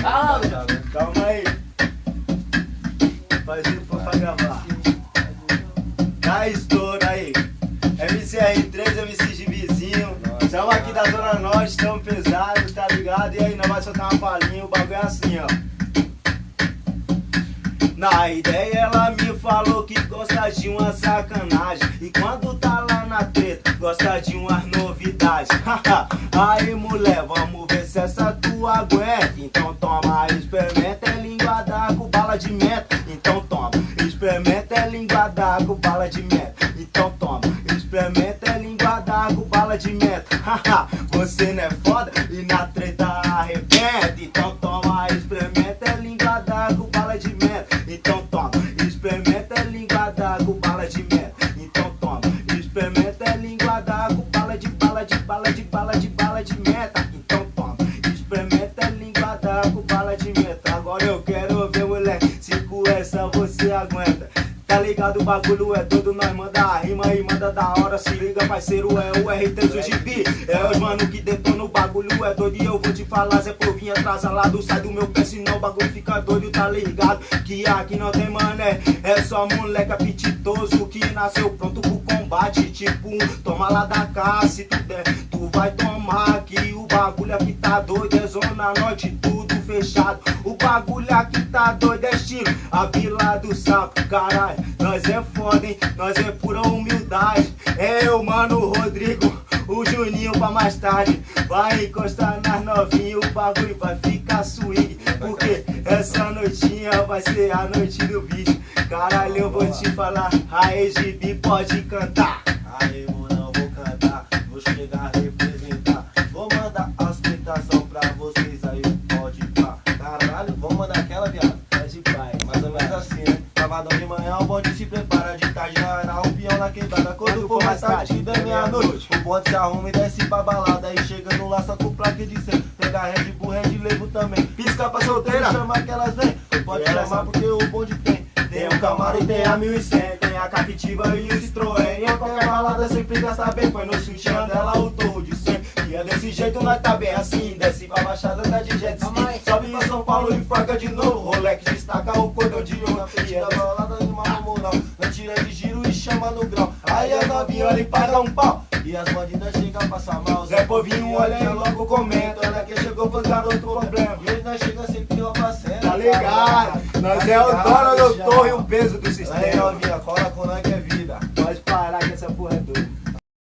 Calma aí. Faz isso pra gravar. Dá estouro aí. MCR3, MC de vizinho. Estamos aqui da Zona Norte, estamos pesados, tá ligado? E aí, nós vamos soltar uma palhinha, o bagulho é assim, ó. Na ideia ela me falou que gosta de uma sacanagem. E quando tá lá na treta, gosta de umas novidades. Aí mulher, vamos ver se essa tua aguenta. Então toma, experimenta, é língua d'água, bala de meta. Então toma, experimenta, é língua d'água, bala de meta. Então toma, experimenta, é língua d'água, bala de meta. Você não é foda e na treta arrebenta. Então toma, experimenta, é língua d'água, bala de meta. Então toma, experimenta, é língua d'água, bala de meta. Então toma, experimenta, é língua d'água, bala de meta. Então toma, experimenta, é língua d'água, bala de meta. Agora eu quero ver, moleque, se com essa você aguenta. Tá ligado, o bagulho é todo, nós manda a rima e manda da hora. Se liga, parceiro, é o R3 do GB. É os mano que detona o bagulho, é doido. E eu vou te falar, Zé Povinho atrasalado. Sai do meu pé, senão o bagulho fica doido, tá ligado? Que aqui não tem mané, é só moleque apetitoso que nasceu pronto pro combate. Tipo, toma lá da casa, se tu der, tu vai tomar. Que o bagulho aqui tá doido, é Zona Norte, tudo fechado. O bagulho aqui tá doido, é estilo a Vila do Sapo, caralho. Nós é foda, hein? Nós é pura humildade. É eu, mano, o Rodrigo, o Juninho pra mais tarde. Vai encostar nas novinhas, o bagulho vai ficar swing. Porque essa noitinha vai ser a noite do bicho. Caralho, eu vou te falar, aê, GB, pode cantar. Aê, mano, vou cantar, vou chegar a representar. Vou mandar a ostentação pra vocês aí, pode pá. Caralho, vamos mandar aquela, viado? Pode pai, Mais ou menos assim, né? Cavadão de manhã, o bonde se prepara. De tarde já era o peão na quebrada. Quando for mais tarde, da meia-noite, o bonde se arruma e desce pra balada. Aí chega no laço com placa de 100. Pega Red Bull, Red Levo também. pisca pra solteira. Chama que elas vêm, pode chamar porque o bonde tem. Tem o Camaro e tem a 1100, tem a Captiva e o Citroën. E a qualquer balada sempre gasta bem, põe no sutiã dela o torro de 100. E é desse jeito nós tá bem assim, desce pra baixada da de jet ski. Sobe pra São Paulo e farca de novo, Rolex destaca o cordão de ouro. E é da balada de uma moral, não tira de giro e chama no grau. Aí a novinha olha e paga um pau, e as bandidas chegam a passar mal. Zé Povinho olha e logo comenta, olha que chegou foi garoto problema. E hoje nós chega sempre uma parcela. Tá ligado? Nós é o dono do torre e o peso do Aí sistema. novinha, cola com nós que